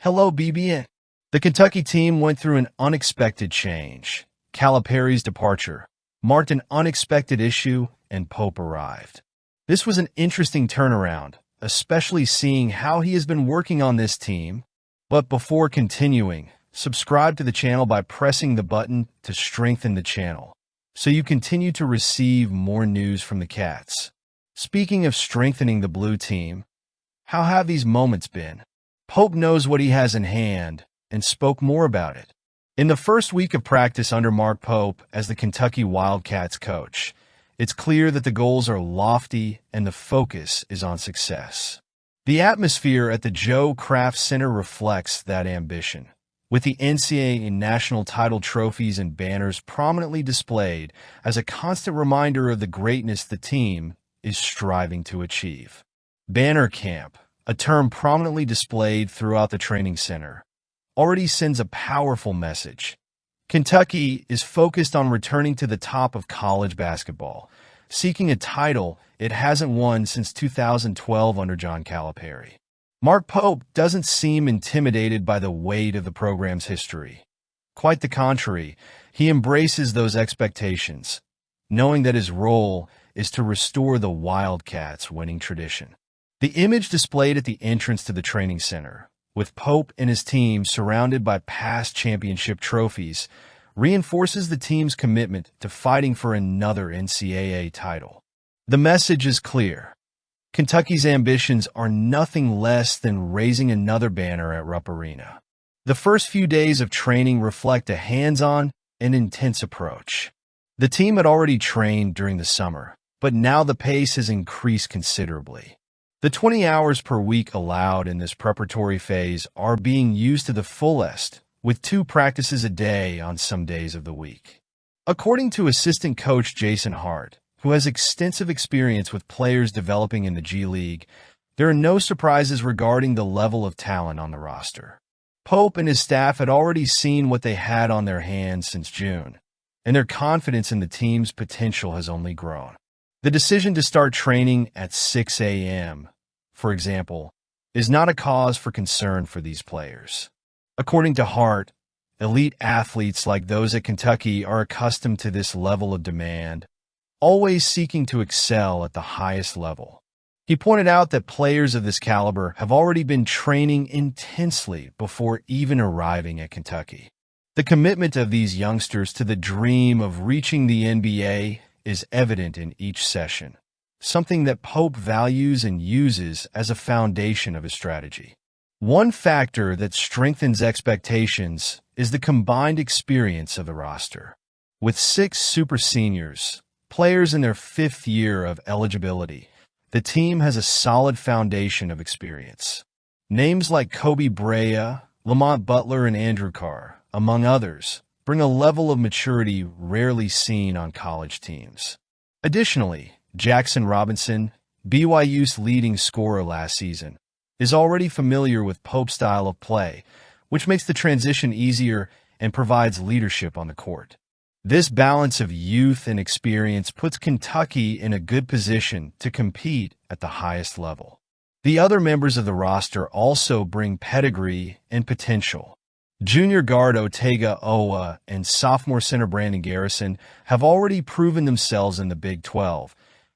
Hello, BBN. The Kentucky team went through an unexpected change. Calipari's departure marked an unexpected issue, and Pope arrived. This was an interesting turnaround, especially seeing how he has been working on this team. But before continuing, subscribe to the channel by pressing the button to strengthen the channel, so you continue to receive more news from the Cats. Speaking of strengthening the blue team, how have these moments been? Pope knows what he has in hand and spoke more about it. In the first week of practice under Mark Pope as the Kentucky Wildcats coach, it's clear that the goals are lofty and the focus is on success. The atmosphere at the Joe Kraft Center reflects that ambition, with the NCAA national title trophies and banners prominently displayed as a constant reminder of the greatness the team is striving to achieve. Banner Camp, a term prominently displayed throughout the training center, already sends a powerful message. Kentucky is focused on returning to the top of college basketball, seeking a title it hasn't won since 2012 under John Calipari. Mark Pope doesn't seem intimidated by the weight of the program's history. Quite the contrary, he embraces those expectations, knowing that his role is to restore the Wildcats' winning tradition. The image displayed at the entrance to the training center, with Pope and his team surrounded by past championship trophies, reinforces the team's commitment to fighting for another NCAA title. The message is clear. Kentucky's ambitions are nothing less than raising another banner at Rupp Arena. The first few days of training reflect a hands-on and intense approach. The team had already trained during the summer, but now the pace has increased considerably. The 20 hours per week allowed in this preparatory phase are being used to the fullest, with 2 practices a day on some days of the week. According to assistant coach Jason Hart, who has extensive experience with players developing in the G League, there are no surprises regarding the level of talent on the roster. Pope and his staff had already seen what they had on their hands since June, and their confidence in the team's potential has only grown. The decision to start training at 6 a.m., for example, is not a cause for concern for these players. According to Hart, elite athletes like those at Kentucky are accustomed to this level of demand, always seeking to excel at the highest level. He pointed out that players of this caliber have already been training intensely before even arriving at Kentucky. The commitment of these youngsters to the dream of reaching the NBA is evident in each session, something that Pope values and uses as a foundation of his strategy. One factor that strengthens expectations is the combined experience of the roster. With 6 super seniors, players in their 5th year of eligibility, the team has a solid foundation of experience. Names like Kobe Brea, Lamont Butler, and Andrew Carr, among others, bring a level of maturity rarely seen on college teams. Additionally, Jackson Robinson, BYU's leading scorer last season, is already familiar with Pope's style of play, which makes the transition easier and provides leadership on the court. This balance of youth and experience puts Kentucky in a good position to compete at the highest level. The other members of the roster also bring pedigree and potential. Junior guard Otega Owa and sophomore center Brandon Garrison have already proven themselves in the Big 12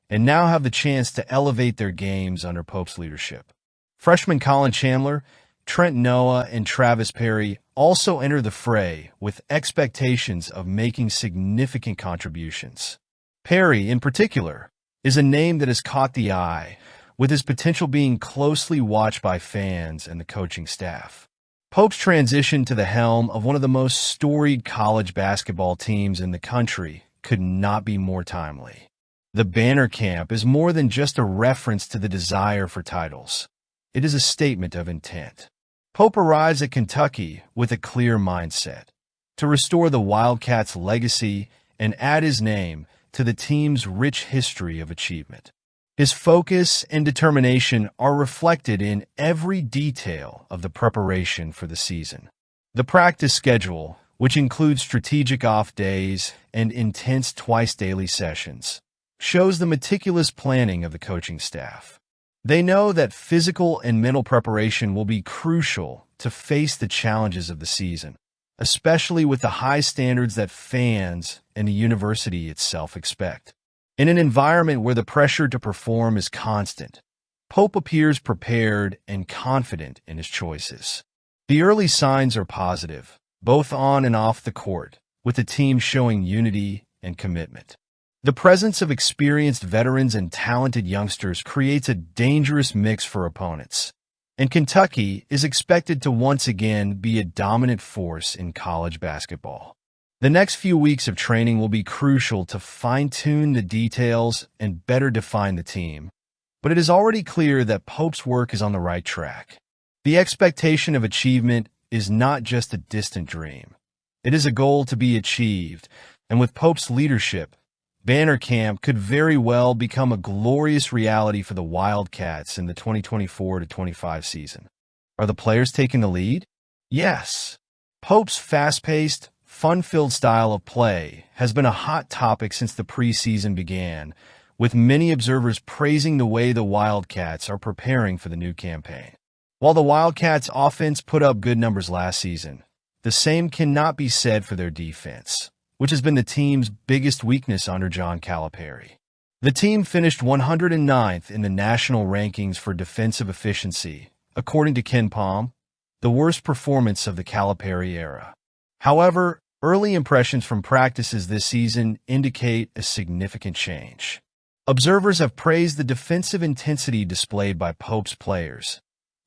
and now have the chance to elevate their games under Pope's leadership. Freshman Colin Chandler, Trent Noah, and Travis Perry also enter the fray with expectations of making significant contributions. Perry, in particular, is a name that has caught the eye, with his potential being closely watched by fans and the coaching staff. Pope's transition to the helm of one of the most storied college basketball teams in the country could not be more timely. The Banner Camp is more than just a reference to the desire for titles. It is a statement of intent. Pope arrives at Kentucky with a clear mindset: to restore the Wildcats' legacy and add his name to the team's rich history of achievement. His focus and determination are reflected in every detail of the preparation for the season. The practice schedule, which includes strategic off days and intense twice-daily sessions, shows the meticulous planning of the coaching staff. They know that physical and mental preparation will be crucial to face the challenges of the season, especially with the high standards that fans and the university itself expect. In an environment where the pressure to perform is constant, Pope appears prepared and confident in his choices. The early signs are positive, both on and off the court, with the team showing unity and commitment. The presence of experienced veterans and talented youngsters creates a dangerous mix for opponents, and Kentucky is expected to once again be a dominant force in college basketball. The next few weeks of training will be crucial to fine-tune the details and better define the team, but it is already clear that Pope's work is on the right track. The expectation of achievement is not just a distant dream. It is a goal to be achieved, and with Pope's leadership, Banner Camp could very well become a glorious reality for the Wildcats in the 2024-25 season. Are the players taking the lead? Yes. Pope's fast-paced, fun-filled style of play has been a hot topic since the preseason began, with many observers praising the way the Wildcats are preparing for the new campaign. While the Wildcats' offense put up good numbers last season, the same cannot be said for their defense, which has been the team's biggest weakness under John Calipari. The team finished 109th in the national rankings for defensive efficiency, according to Ken Palm, the worst performance of the Calipari era. However, early impressions from practices this season indicate a significant change. Observers have praised the defensive intensity displayed by Pope's players,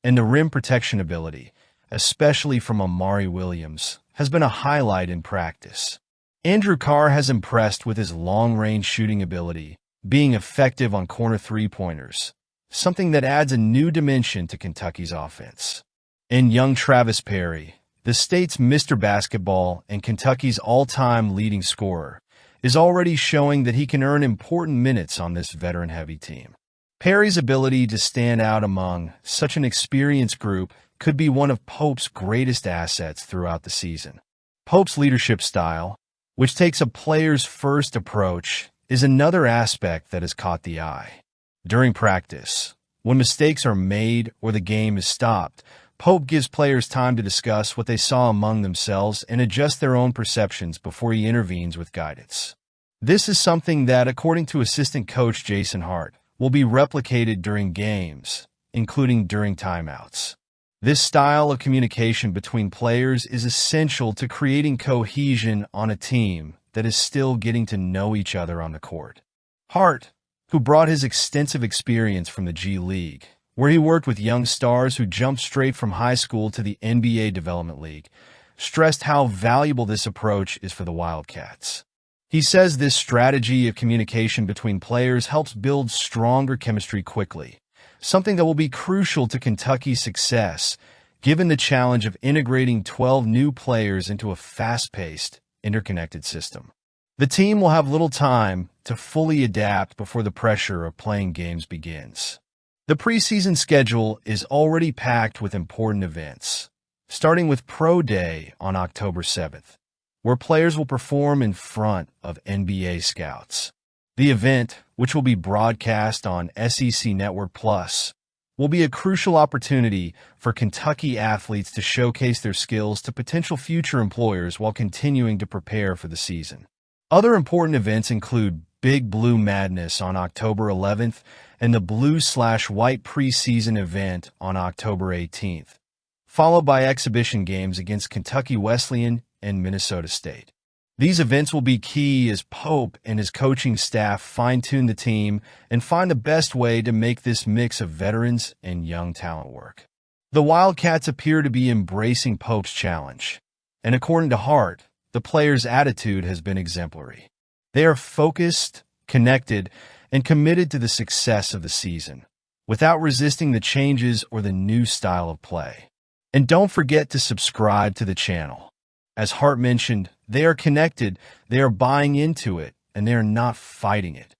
and the rim protection ability, especially from Amari Williams, has been a highlight in practice. Andrew Carr has impressed with his long-range shooting ability, being effective on corner three-pointers, something that adds a new dimension to Kentucky's offense. And young Travis Perry, the state's Mr. Basketball and Kentucky's all-time leading scorer, is already showing that he can earn important minutes on this veteran-heavy team. Perry's ability to stand out among such an experienced group could be one of Pope's greatest assets throughout the season. Pope's leadership style, which takes a players-first approach, is another aspect that has caught the eye. During practice, when mistakes are made or the game is stopped, Pope gives players time to discuss what they saw among themselves and adjust their own perceptions before he intervenes with guidance. This is something that, according to assistant coach Jason Hart, will be replicated during games, including during timeouts. This style of communication between players is essential to creating cohesion on a team that is still getting to know each other on the court. Hart, who brought his extensive experience from the G League, where he worked with young stars who jumped straight from high school to the NBA Development League, stressed how valuable this approach is for the Wildcats. He says this strategy of communication between players helps build stronger chemistry quickly, something that will be crucial to Kentucky's success, given the challenge of integrating 12 new players into a fast-paced, interconnected system. The team will have little time to fully adapt before the pressure of playing games begins. The preseason schedule is already packed with important events, starting with Pro Day on October 7th, where players will perform in front of NBA scouts. The event, which will be broadcast on SEC Network Plus, will be a crucial opportunity for Kentucky athletes to showcase their skills to potential future employers while continuing to prepare for the season. Other important events include Big Blue Madness on October 11th and the Blue/White preseason event on October 18th, followed by exhibition games against Kentucky Wesleyan and Minnesota State. These events will be key as Pope and his coaching staff fine-tune the team and find the best way to make this mix of veterans and young talent work. The Wildcats appear to be embracing Pope's challenge, and according to Hart, the players' attitude has been exemplary. They are focused, connected, and committed to the success of the season, without resisting the changes or the new style of play. And don't forget to subscribe to the channel. As Hart mentioned, they are connected, they are buying into it, and they are not fighting it.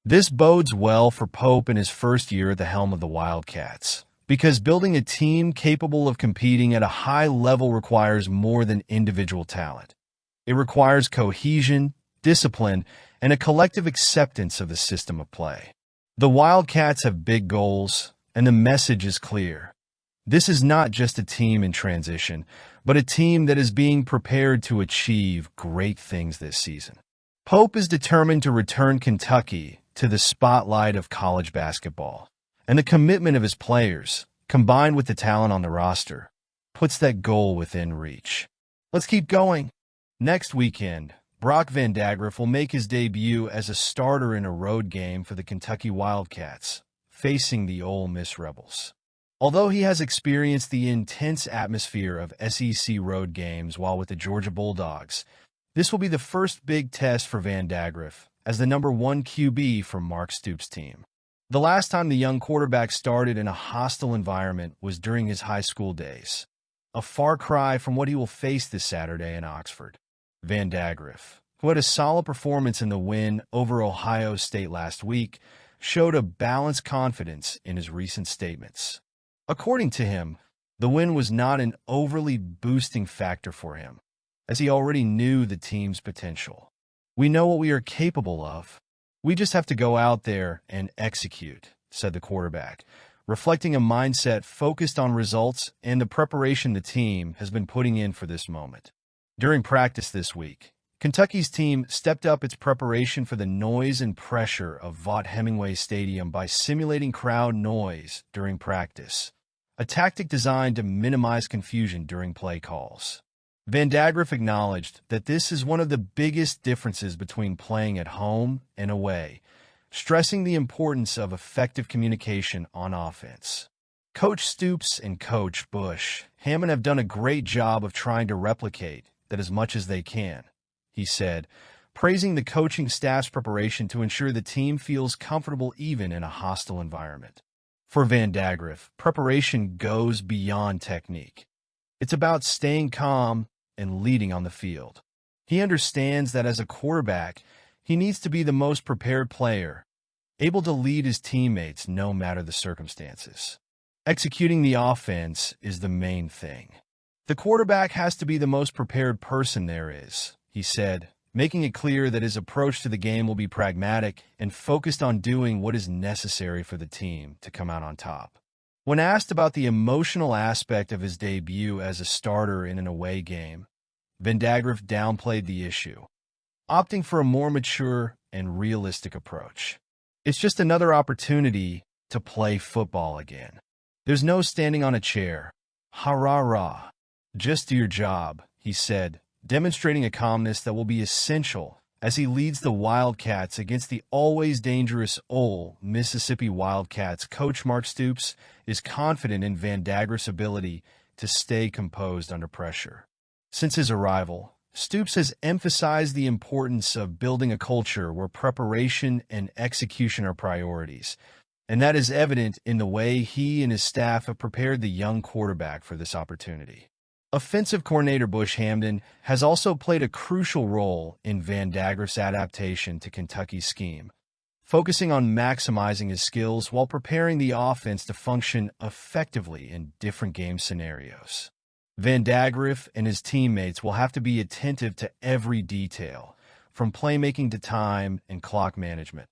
This bodes well for Pope in his first year at the helm of the Wildcats, because building a team capable of competing at a high level requires more than individual talent. It requires cohesion, discipline, and a collective acceptance of the system of play. The Wildcats have big goals, and the message is clear. This is not just a team in transition, but a team that is being prepared to achieve great things this season. Pope is determined to return Kentucky to the spotlight of college basketball, and the commitment of his players, combined with the talent on the roster, puts that goal within reach. Let's keep going. Next weekend, Brock Vandagriff will make his debut as a starter in a road game for the Kentucky Wildcats, facing the Ole Miss Rebels. Although he has experienced the intense atmosphere of SEC road games while with the Georgia Bulldogs, this will be the first big test for Vandagriff as the #1 QB for Mark Stoops' team. The last time the young quarterback started in a hostile environment was during his high school days, a far cry from what he will face this Saturday in Oxford. Vandagriff, who had a solid performance in the win over Ohio State last week, showed a balanced confidence in his recent statements. According to him, the win was not an overly boosting factor for him, as he already knew the team's potential. "We know what we are capable of. We just have to go out there and execute," said the quarterback, reflecting a mindset focused on results and the preparation the team has been putting in for this moment. During practice this week, Kentucky's team stepped up its preparation for the noise and pressure of Vaught-Hemingway Stadium by simulating crowd noise during practice, a tactic designed to minimize confusion during play calls. Vandagriff acknowledged that this is one of the biggest differences between playing at home and away, stressing the importance of effective communication on offense. Coach Stoops and Coach Bush Hammond have done a great job of trying to replicate that as much as they can, he said, praising the coaching staff's preparation to ensure the team feels comfortable even in a hostile environment. For Vandagriff, preparation goes beyond technique. It's about staying calm and leading on the field. He understands that as a quarterback, he needs to be the most prepared player, able to lead his teammates no matter the circumstances. Executing the offense is the main thing. "The quarterback has to be the most prepared person there is," he said, making it clear that his approach to the game will be pragmatic and focused on doing what is necessary for the team to come out on top. When asked about the emotional aspect of his debut as a starter in an away game, Vandagriff downplayed the issue, opting for a more mature and realistic approach. "It's just another opportunity to play football again. There's no standing on a chair. Ha-rah-rah. Just do your job," he said, demonstrating a calmness that will be essential as he leads the Wildcats against the always dangerous Ole Mississippi Wildcats. Coach Mark Stoops is confident in Vandagriff's ability to stay composed under pressure. Since his arrival, Stoops has emphasized the importance of building a culture where preparation and execution are priorities, and that is evident in the way he and his staff have prepared the young quarterback for this opportunity. Offensive coordinator Bush Hampton has also played a crucial role in Vandagriff's adaptation to Kentucky's scheme, focusing on maximizing his skills while preparing the offense to function effectively in different game scenarios. Vandagriff and his teammates will have to be attentive to every detail, from playmaking to time and clock management,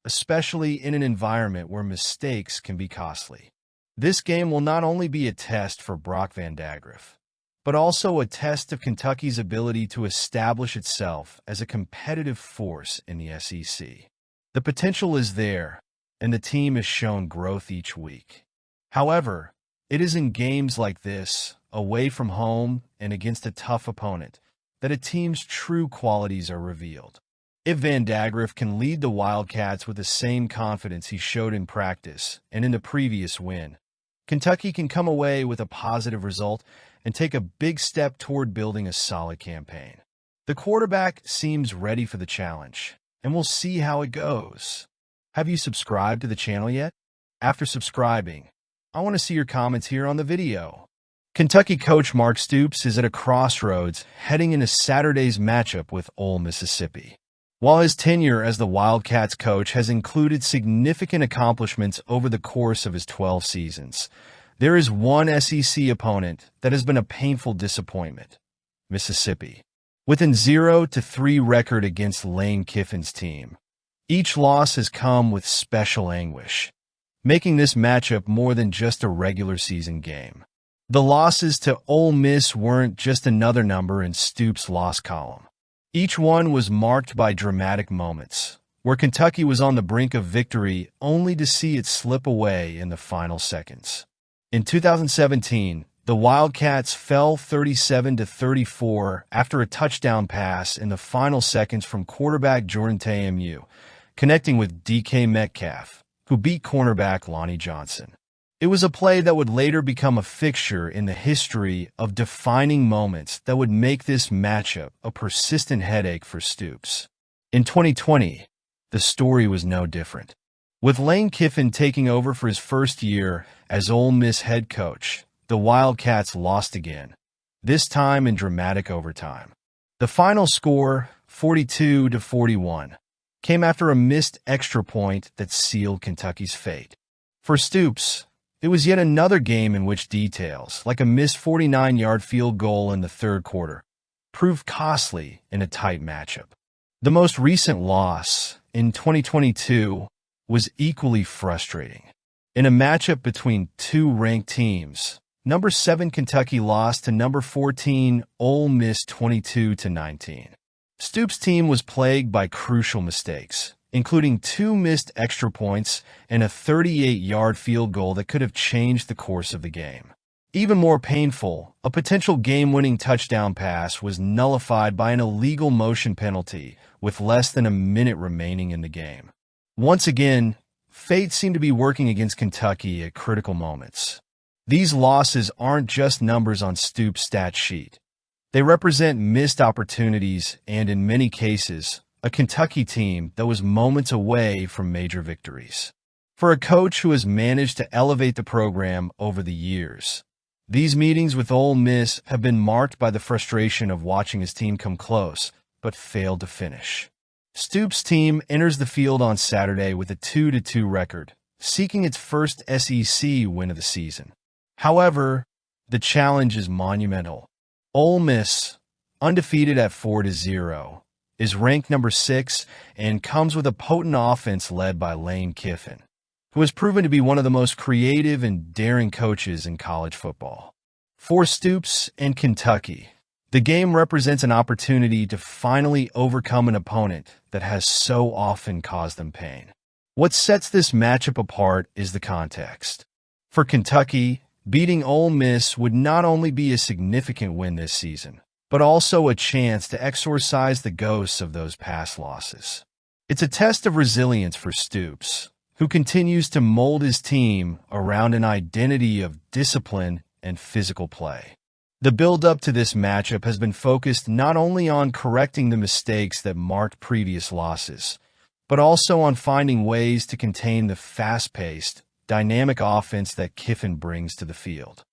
especially in an environment where mistakes can be costly. This game will not only be a test for Brock Vandagriff, but also a test of Kentucky's ability to establish itself as a competitive force in the SEC. The potential is there, and the team has shown growth each week. However, it is in games like this, away from home and against a tough opponent, that a team's true qualities are revealed. If Vandagriff can lead the Wildcats with the same confidence he showed in practice and in the previous win, Kentucky can come away with a positive result and take a big step toward building a solid campaign. The quarterback seems ready for the challenge, and we'll see how it goes. Have you subscribed to the channel yet? After subscribing, I want to see your comments here on the video. Kentucky coach Mark Stoops is at a crossroads heading into Saturday's matchup with Ole Mississippi. While his tenure as the Wildcats coach has included significant accomplishments over the course of his 12 seasons, there is one SEC opponent that has been a painful disappointment: Mississippi. With a 0-3 record against Lane Kiffin's team, each loss has come with special anguish. making this matchup more than just a regular season game. The losses to Ole Miss weren't just another number in Stoops' loss column. Each one was marked by dramatic moments, where Kentucky was on the brink of victory only to see it slip away in the final seconds. In 2017, the Wildcats fell 37-34 after a touchdown pass in the final seconds from quarterback Jordan Ta'amu, connecting with DK Metcalf, who beat cornerback Lonnie Johnson. It was a play that would later become a fixture in the history of defining moments that would make this matchup a persistent headache for Stoops. In 2020, the story was no different. With Lane Kiffin taking over for his first year as Ole Miss head coach, the Wildcats lost again, this time in dramatic overtime. The final score, 42-41, came after a missed extra point that sealed Kentucky's fate. For Stoops, it was yet another game in which details, like a missed 49-yard field goal in the third quarter, proved costly in a tight matchup. The most recent loss, in 2022, was equally frustrating. In a matchup between two ranked teams, number 7 Kentucky lost to number 14 Ole Miss 22-19. Stoops' team was plagued by crucial mistakes, including 2 missed extra points and a 38-yard field goal that could have changed the course of the game. Even more painful, a potential game-winning touchdown pass was nullified by an illegal motion penalty with less than a minute remaining in the game. Once again, fate seemed to be working against Kentucky at critical moments. These losses aren't just numbers on Stoops' stat sheet. They represent missed opportunities and, in many cases, a Kentucky team that was moments away from major victories. For a coach who has managed to elevate the program over the years, these meetings with Ole Miss have been marked by the frustration of watching his team come close, but fail to finish. Stoops' team enters the field on Saturday with a 2-2 record, seeking its first SEC win of the season. However, the challenge is monumental. Ole Miss, undefeated at 4-0, is ranked number 6 and comes with a potent offense led by Lane Kiffin, who has proven to be one of the most creative and daring coaches in college football. For Stoops and Kentucky, the game represents an opportunity to finally overcome an opponent that has so often caused them pain. What sets this matchup apart is the context. For Kentucky, beating Ole Miss would not only be a significant win this season, but also a chance to exorcise the ghosts of those past losses. It's a test of resilience for Stoops, who continues to mold his team around an identity of discipline and physical play. The build-up to this matchup has been focused not only on correcting the mistakes that marked previous losses, but also on finding ways to contain the fast-paced, dynamic offense that Kiffin brings to the field.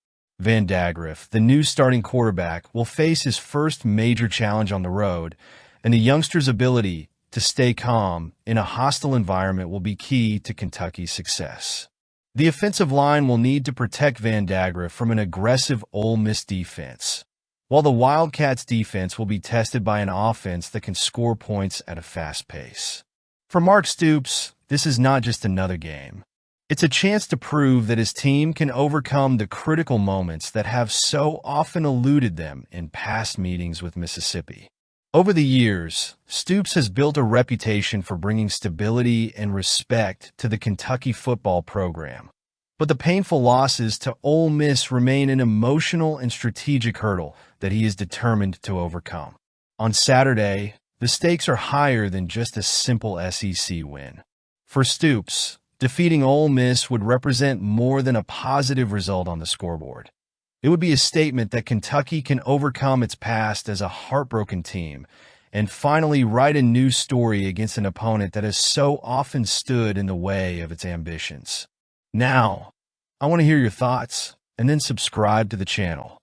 Vandagriff, the new starting quarterback, will face his first major challenge on the road, and the youngster's ability to stay calm in a hostile environment will be key to Kentucky's success. The offensive line will need to protect Vandagriff from an aggressive Ole Miss defense, while the Wildcats' defense will be tested by an offense that can score points at a fast pace. For Mark Stoops, this is not just another game. It's a chance to prove that his team can overcome the critical moments that have so often eluded them in past meetings with Mississippi. Over the years, Stoops has built a reputation for bringing stability and respect to the Kentucky football program. But the painful losses to Ole Miss remain an emotional and strategic hurdle that he is determined to overcome. On Saturday, the stakes are higher than just a simple SEC win. For Stoops, defeating Ole Miss would represent more than a positive result on the scoreboard. It would be a statement that Kentucky can overcome its past as a heartbroken team and finally write a new story against an opponent that has so often stood in the way of its ambitions. Now, I want to hear your thoughts, and then subscribe to the channel.